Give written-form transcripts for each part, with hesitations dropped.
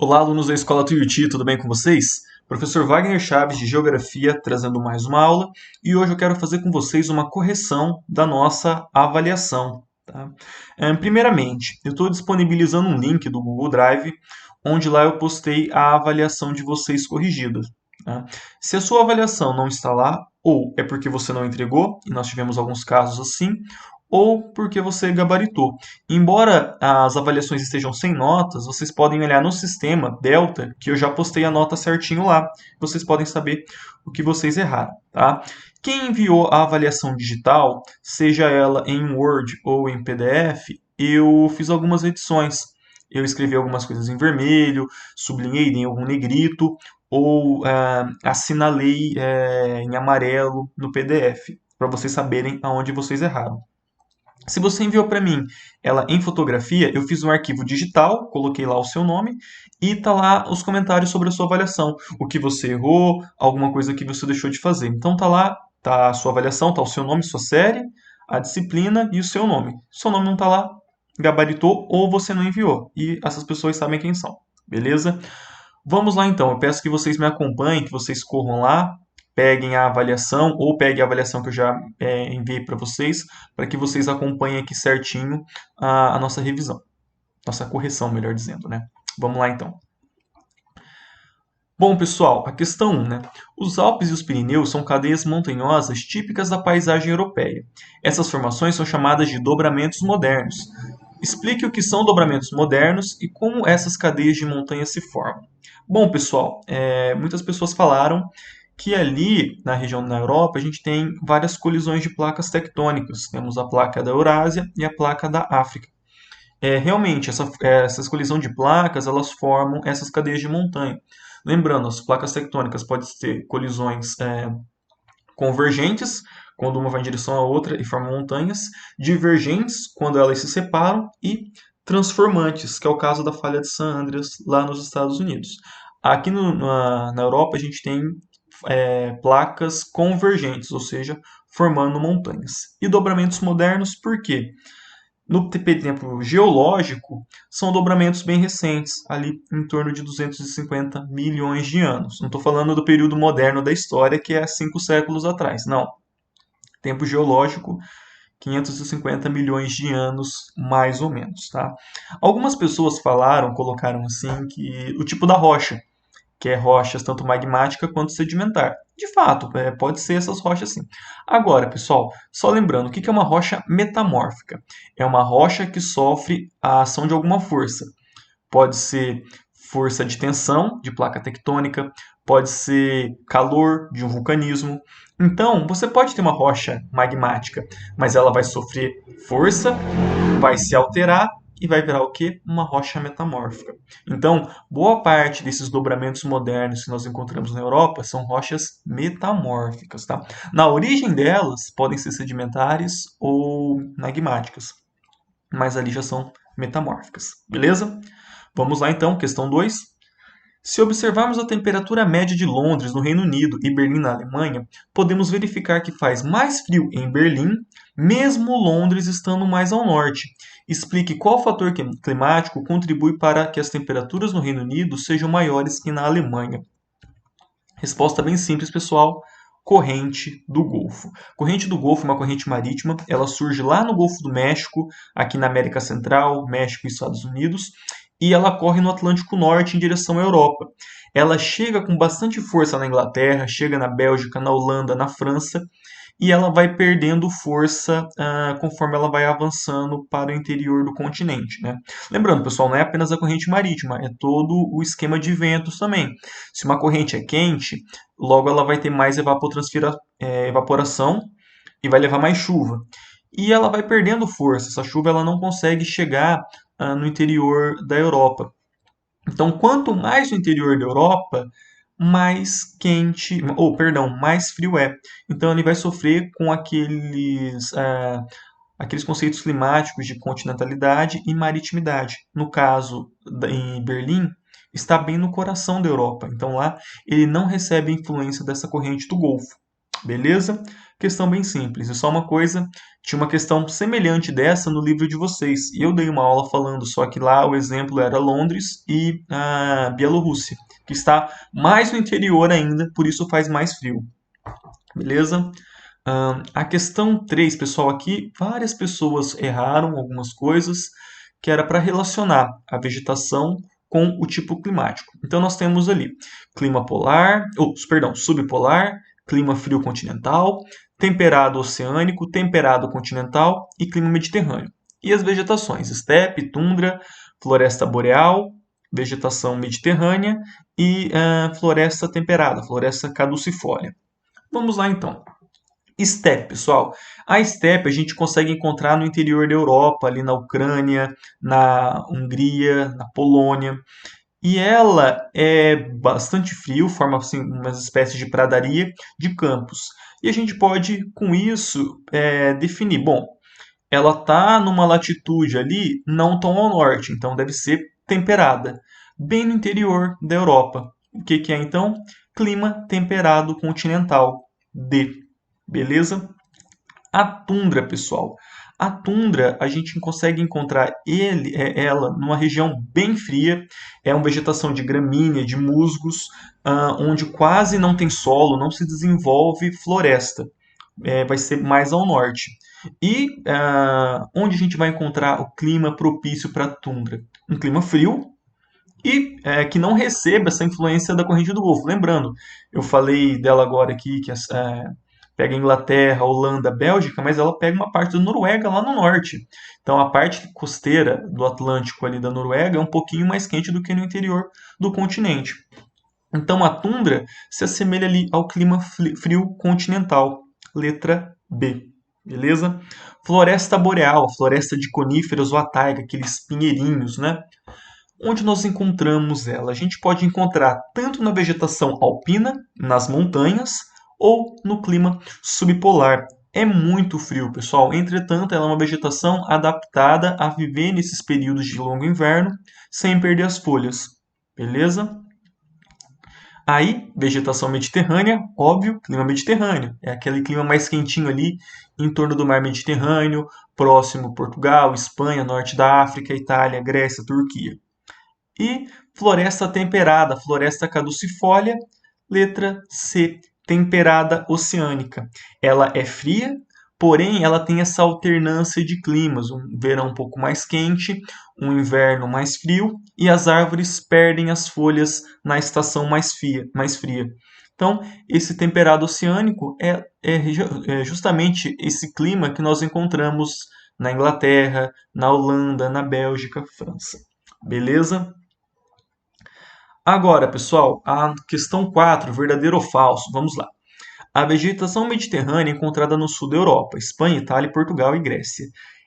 Olá, alunos da Escola Tuiuti, tudo bem com vocês? Professor Wagner Chaves, de Geografia, trazendo mais uma aula, e hoje eu quero fazer com vocês uma correção da nossa avaliação. Tá? Primeiramente, eu estou disponibilizando um link do Google Drive, onde lá eu postei a avaliação de vocês corrigida. Tá? Se a sua avaliação não está lá, ou é porque você não entregou, e nós tivemos alguns casos assim, ou porque você gabaritou. Embora as avaliações estejam sem notas, vocês podem olhar no sistema Delta, que eu já postei a nota certinho lá. Vocês podem saber o que vocês erraram, tá? Quem enviou a avaliação digital, seja ela em Word ou em PDF, eu fiz algumas edições. Eu escrevi algumas coisas em vermelho, sublinhei em algum negrito, ou assinalei em amarelo no PDF, para vocês saberem aonde vocês erraram. Se você enviou para mim ela em fotografia, eu fiz um arquivo digital, coloquei lá o seu nome e tá lá os comentários sobre a sua avaliação, o que você errou, alguma coisa que você deixou de fazer. Então tá lá, tá a sua avaliação, tá o seu nome, sua série, a disciplina e o seu nome. Se seu nome não tá lá, gabaritou ou você não enviou. E essas pessoas sabem quem são, beleza? Vamos lá então, eu peço que vocês me acompanhem, que vocês corram lá, peguem a avaliação ou peguem a avaliação que eu já enviei para vocês, para que vocês acompanhem aqui certinho a nossa revisão, nossa correção, melhor dizendo, né? Vamos lá então. Bom, pessoal, a questão 1, né? Os Alpes e os Pirineus são cadeias montanhosas típicas da paisagem europeia. Essas formações são chamadas de dobramentos modernos. Explique o que são dobramentos modernos e como essas cadeias de montanhas se formam. Bom, pessoal, muitas pessoas falaram que ali na região da Europa a gente tem várias colisões de placas tectônicas. Temos a placa da Eurásia e a placa da África. Realmente, essas colisões de placas elas formam essas cadeias de montanha. Lembrando, as placas tectônicas podem ter colisões convergentes, quando uma vai em direção à outra e formam montanhas, divergentes, quando elas se separam, e transformantes, que é o caso da falha de San Andreas, lá nos Estados Unidos. Aqui na Europa, a gente tem placas convergentes, ou seja, formando montanhas. E dobramentos modernos, por quê? No tempo geológico, são dobramentos bem recentes, ali em torno de 250 milhões de anos. Não estou falando do período moderno da história, que é 5 séculos atrás. Não. Tempo geológico, 550 milhões de anos, mais ou menos. Tá? Algumas pessoas falaram, colocaram assim, que o tipo da rocha, que é rochas tanto magmática quanto sedimentar. De fato, pode ser essas rochas sim. Agora, pessoal, só lembrando, o que é uma rocha metamórfica? É uma rocha que sofre a ação de alguma força. Pode ser força de tensão de placa tectônica, pode ser calor de um vulcanismo. Então, você pode ter uma rocha magmática, mas ela vai sofrer força, vai se alterar e vai virar o quê? Uma rocha metamórfica. Então, boa parte desses dobramentos modernos que nós encontramos na Europa são rochas metamórficas, tá? Na origem delas, podem ser sedimentares ou magmáticas, mas ali já são metamórficas, beleza? Vamos lá então, questão 2. Se observarmos a temperatura média de Londres, no Reino Unido, e Berlim, na Alemanha, podemos verificar que faz mais frio em Berlim, mesmo Londres estando mais ao norte. Explique qual fator climático contribui para que as temperaturas no Reino Unido sejam maiores que na Alemanha. Resposta bem simples, pessoal. Corrente do Golfo. Corrente do Golfo é uma corrente marítima, ela surge lá no Golfo do México, aqui na América Central, México e Estados Unidos, e ela corre no Atlântico Norte em direção à Europa. Ela chega com bastante força na Inglaterra, chega na Bélgica, na Holanda, na França, e ela vai perdendo força conforme ela vai avançando para o interior do continente. Né? Lembrando, pessoal, não é apenas a corrente marítima, é todo o esquema de ventos também. Se uma corrente é quente, logo ela vai ter mais evaporação e vai levar mais chuva. E ela vai perdendo força, essa chuva ela não consegue chegar no interior da Europa. Então, quanto mais no interior da Europa, mais quente, ou perdão, mais frio é. Então ele vai sofrer com aqueles conceitos climáticos de continentalidade e maritimidade. No caso, em Berlim, está bem no coração da Europa. Então lá ele não recebe a influência dessa corrente do Golfo. Beleza? Questão bem simples. E só uma coisa, tinha uma questão semelhante dessa no livro de vocês. E eu dei uma aula falando, só que lá o exemplo era Londres e a Bielorrússia, que está mais no interior ainda, por isso faz mais frio. Beleza? A questão 3, pessoal, aqui várias pessoas erraram algumas coisas que era para relacionar a vegetação com o tipo climático. Então nós temos ali clima polar, perdão, subpolar, clima frio continental, temperado oceânico, temperado continental e clima mediterrâneo. E as vegetações, estepe, tundra, floresta boreal, vegetação mediterrânea e floresta temperada, floresta caducifólia. Vamos lá então. Estepe, pessoal. A estepe a gente consegue encontrar no interior da Europa, ali na Ucrânia, na Hungria, na Polônia. E ela é bastante frio, forma assim, umas espécies de pradaria de campos. E a gente pode, com isso, definir, bom, ela está numa latitude ali não tão ao norte, então deve ser temperada, bem no interior da Europa. O que, que é então? Clima temperado continental, D. Beleza? A tundra, pessoal. A tundra, a gente consegue encontrar ela numa região bem fria. É uma vegetação de gramínea, de musgos, onde quase não tem solo, não se desenvolve floresta. Vai ser mais ao norte. E onde a gente vai encontrar o clima propício para a tundra? Um clima frio e que não receba essa influência da corrente do Golfo. Lembrando, eu falei dela agora aqui, que pega Inglaterra, Holanda, Bélgica, mas ela pega uma parte da Noruega lá no norte. Então a parte costeira do Atlântico ali da Noruega é um pouquinho mais quente do que no interior do continente. Então a tundra se assemelha ali ao clima frio continental, letra B. Beleza? Floresta boreal, floresta de coníferas ou a taiga, aqueles pinheirinhos, né? Onde nós encontramos ela? A gente pode encontrar tanto na vegetação alpina, nas montanhas, ou no clima subpolar. É muito frio, pessoal. Entretanto, ela é uma vegetação adaptada a viver nesses períodos de longo inverno sem perder as folhas. Beleza? Aí, vegetação mediterrânea, óbvio, clima mediterrâneo. É aquele clima mais quentinho ali em torno do mar Mediterrâneo, próximo Portugal, Espanha, norte da África, Itália, Grécia, Turquia. E floresta temperada, floresta caducifólia, letra C, temperada oceânica. Ela é fria, porém ela tem essa alternância de climas, um verão um pouco mais quente, um inverno mais frio, e as árvores perdem as folhas na estação mais fria. Então, esse temperado oceânico é justamente esse clima que nós encontramos na Inglaterra, na Holanda, na Bélgica, França. Beleza? Agora, pessoal, a questão 4, verdadeiro ou falso. Vamos lá. A vegetação mediterrânea é encontrada no sul da Europa, Espanha, Itália, Portugal e Grécia.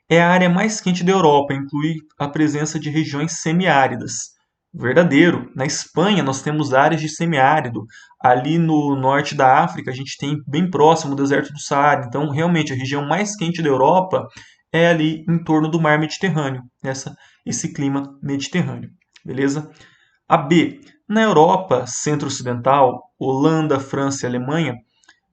É a área mais quente da Europa, inclui a presença de regiões semiáridas. Verdadeiro. Na Espanha, nós temos áreas de semiárido. Ali no norte da África, a gente tem bem próximo o deserto do Saara. Então, realmente, a região mais quente da Europa é ali em torno do mar Mediterrâneo, esse clima mediterrâneo. Beleza? A B. Na Europa centro-ocidental, Holanda, França e Alemanha,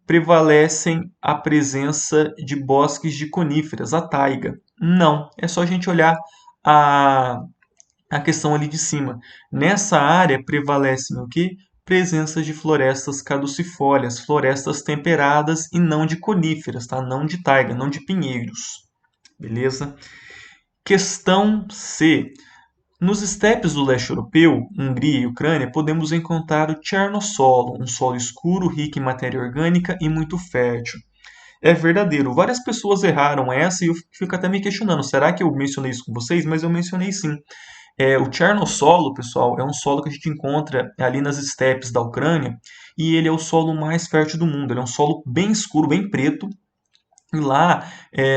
prevalecem a presença de bosques de coníferas, a taiga. Não, é só a gente olhar a, a questão ali de cima. Nessa área prevalecem o quê? Presença de florestas caducifólias, florestas temperadas e não de coníferas, tá? Não de taiga, não de pinheiros. Beleza? Questão C. Nos estepes do leste europeu, Hungria e Ucrânia, podemos encontrar o Tchernossolo, um solo escuro, rico em matéria orgânica e muito fértil. É verdadeiro. Várias pessoas erraram essa e eu fico até me questionando, será que eu mencionei isso com vocês? Mas eu mencionei sim. O Tchernossolo, pessoal, é um solo que a gente encontra ali nas estepes da Ucrânia e ele é o solo mais fértil do mundo. Ele é um solo bem escuro, bem preto. E lá,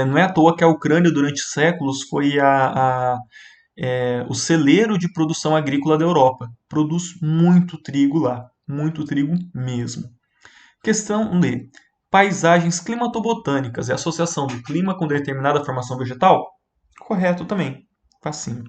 não é à toa que a Ucrânia, durante séculos, foi o celeiro de produção agrícola da Europa. Produz muito trigo lá, muito trigo mesmo. Questão D. Paisagens climatobotânicas é a associação do clima com determinada formação vegetal? Correto também, facinho.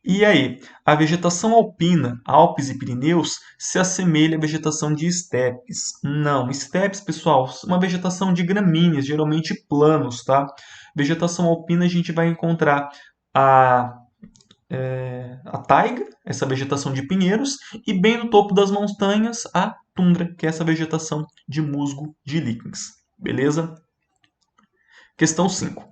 E aí, a vegetação alpina, Alpes e Pirineus, se assemelha à vegetação de estepes. Não, estepes, pessoal, é uma vegetação de gramíneas, geralmente planos, tá? Vegetação alpina a gente vai encontrar a, a taiga, essa vegetação de pinheiros, e bem no topo das montanhas a tundra, que é essa vegetação de musgo de líquens. Beleza? Questão 5.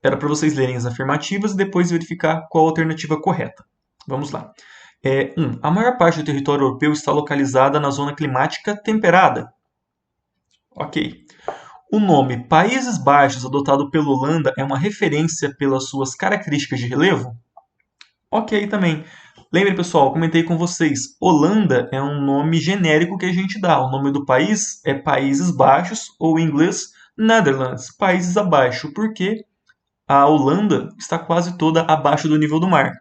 Era para vocês lerem as afirmativas e depois verificar qual a alternativa correta. Vamos lá. 1. A maior parte do território europeu está localizada na zona climática temperada. Ok. O nome Países Baixos, adotado pela Holanda, é uma referência pelas suas características de relevo? Ok também. Lembre, pessoal, comentei com vocês, Holanda é um nome genérico que a gente dá. O nome do país é Países Baixos, ou em inglês, Netherlands, Países Abaixo. Por quê? A Holanda está quase toda abaixo do nível do mar.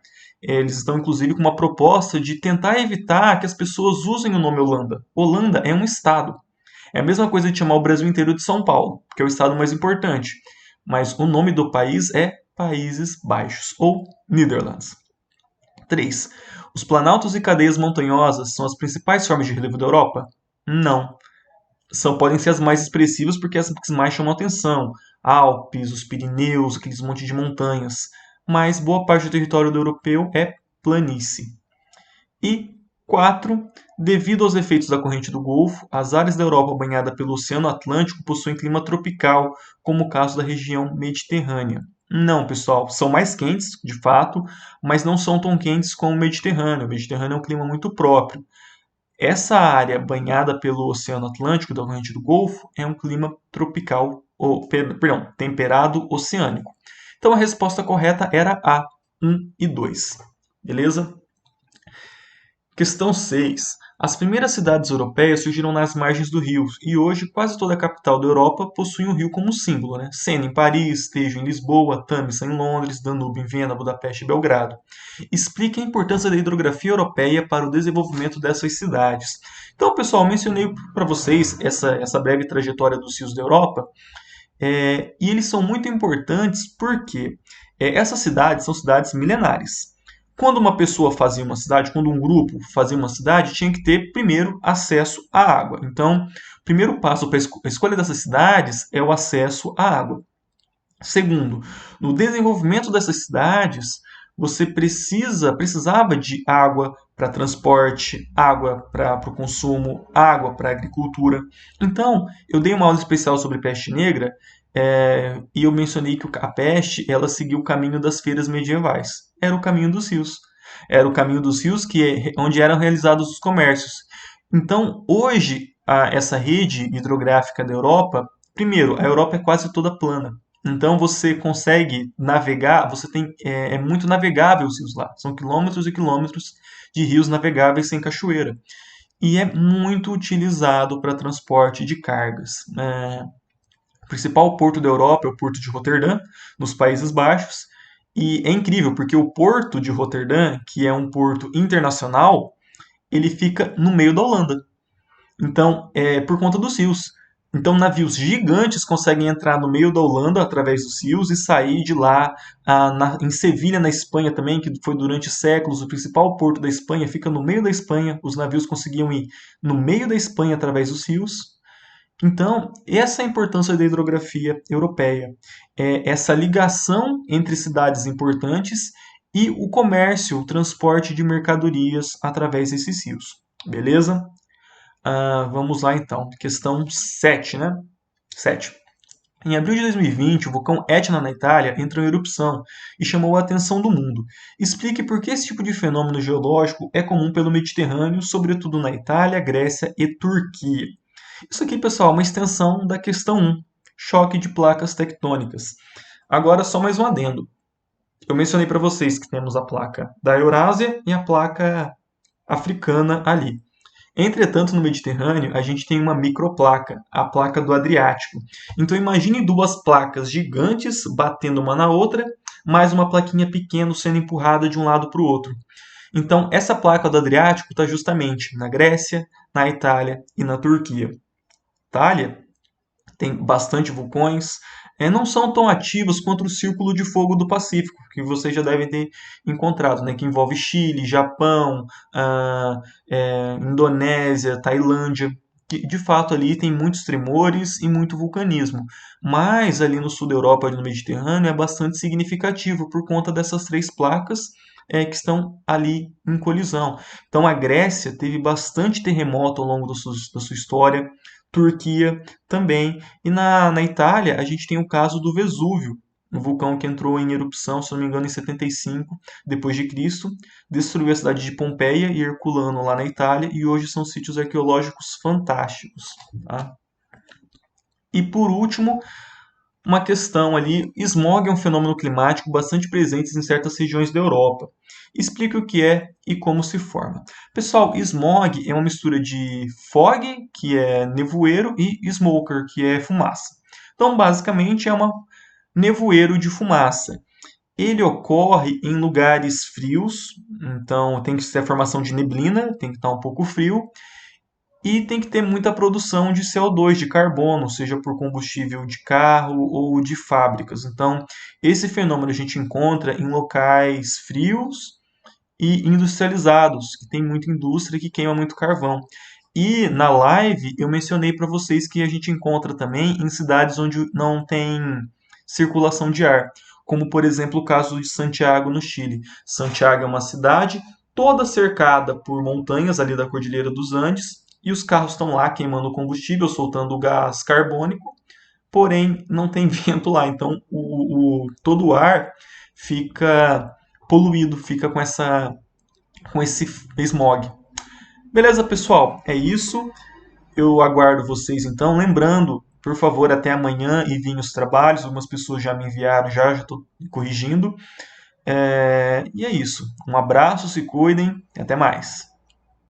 Eles estão, inclusive, com uma proposta de tentar evitar que as pessoas usem o nome Holanda. Holanda é um estado. É a mesma coisa de chamar o Brasil inteiro de São Paulo, que é o estado mais importante. Mas o nome do país é Países Baixos, ou Netherlands. 3. Os planaltos e cadeias montanhosas são as principais formas de relevo da Europa? Não. Podem ser as mais expressivas porque as que mais chamam a atenção. Alpes, os Pirineus, aqueles montes de montanhas. Mas boa parte do território europeu é planície. E 4. Devido aos efeitos da corrente do Golfo, as áreas da Europa banhada pelo Oceano Atlântico possuem clima tropical, como o caso da região mediterrânea. Não, pessoal, são mais quentes, de fato, mas não são tão quentes como o Mediterrâneo. O Mediterrâneo é um clima muito próprio. Essa área banhada pelo Oceano Atlântico, da corrente do Golfo, é um clima tropical, temperado oceânico. Então a resposta correta era A, 1 e 2. Beleza? Questão 6. As primeiras cidades europeias surgiram nas margens do rio, e hoje quase toda a capital da Europa possui um rio como símbolo, né? Sena em Paris, Tejo em Lisboa, Tamisa em Londres, Danúbio em Viena, Budapeste e Belgrado. Explique a importância da hidrografia europeia para o desenvolvimento dessas cidades. Então, pessoal, mencionei para vocês essa breve trajetória dos rios da Europa, e eles são muito importantes porque essas cidades são cidades milenares. Quando uma pessoa fazia uma cidade, quando um grupo fazia uma cidade, tinha que ter primeiro acesso à água. Então, o primeiro passo para a escolha dessas cidades é o acesso à água. Segundo, no desenvolvimento dessas cidades, você precisava de água para transporte, água para o consumo, água para a agricultura. Então, eu dei uma aula especial sobre peste negra, e eu mencionei que a peste ela seguiu o caminho das feiras medievais. Era o caminho dos rios. Era o caminho dos rios onde eram realizados os comércios. Então, hoje, essa rede hidrográfica da Europa, primeiro, a Europa é quase toda plana. Então você consegue navegar, é muito navegável os rios lá. São quilômetros e quilômetros de rios navegáveis sem cachoeira. E é muito utilizado para transporte de cargas. O principal porto da Europa é o porto de Roterdã, nos Países Baixos. E é incrível, porque o porto de Roterdã, que é um porto internacional, ele fica no meio da Holanda. Então, é por conta dos rios. Então, navios gigantes conseguem entrar no meio da Holanda através dos rios e sair de lá. Em Sevilha, na Espanha também, que foi durante séculos o principal porto da Espanha, fica no meio da Espanha. Os navios conseguiam ir no meio da Espanha através dos rios. Então, essa é a importância da hidrografia europeia. É essa ligação entre cidades importantes e o comércio, o transporte de mercadorias através desses rios. Beleza? Vamos lá então. Questão 7, né? 7. Em abril de 2020, o vulcão Etna na Itália entrou em erupção e chamou a atenção do mundo. Explique por que esse tipo de fenômeno geológico é comum pelo Mediterrâneo, sobretudo na Itália, Grécia e Turquia. Isso aqui, pessoal, é uma extensão da questão 1, choque de placas tectônicas. Agora, só mais um adendo. Eu mencionei para vocês que temos a placa da Eurásia e a placa africana ali. Entretanto, no Mediterrâneo, a gente tem uma microplaca, a placa do Adriático. Então, imagine duas placas gigantes batendo uma na outra, mais uma plaquinha pequena sendo empurrada de um lado para o outro. Então, essa placa do Adriático está justamente na Grécia, na Itália e na Turquia. Itália tem bastante vulcões, não são tão ativas quanto o Círculo de Fogo do Pacífico, que vocês já devem ter encontrado, né? Que envolve Chile, Japão, ah, Indonésia, Tailândia, que de fato ali tem muitos tremores e muito vulcanismo. Mas ali no sul da Europa e no Mediterrâneo é bastante significativo por conta dessas três placas que estão ali em colisão. Então a Grécia teve bastante terremoto ao longo da sua história, Turquia também, e na Itália a gente tem o caso do Vesúvio, um vulcão que entrou em erupção, se não me engano, em 75 depois de Cristo, destruiu a cidade de Pompeia e Herculano lá na Itália, e hoje são sítios arqueológicos fantásticos. Tá? E por último, uma questão ali, smog é um fenômeno climático bastante presente em certas regiões da Europa. Explique o que é e como se forma. Pessoal, smog é uma mistura de fog, que é nevoeiro, e smoker, que é fumaça. Então, basicamente, é um nevoeiro de fumaça. Ele ocorre em lugares frios, então tem que ser a formação de neblina, tem que estar um pouco frio, e tem que ter muita produção de CO2, de carbono, seja por combustível de carro ou de fábricas. Então, esse fenômeno a gente encontra em locais frios e industrializados, que tem muita indústria que queima muito carvão. E na live eu mencionei para vocês que a gente encontra também em cidades onde não tem circulação de ar, como por exemplo o caso de Santiago, no Chile. Santiago é uma cidade toda cercada por montanhas ali da Cordilheira dos Andes, e os carros estão lá queimando combustível, soltando gás carbônico, porém não tem vento lá, então todo o ar fica poluído, fica com esse smog. Beleza, pessoal? É isso. Eu aguardo vocês então. Lembrando, por favor, até amanhã enviem os trabalhos. Algumas pessoas já me enviaram, já estou corrigindo. E é isso. Um abraço, se cuidem e até mais.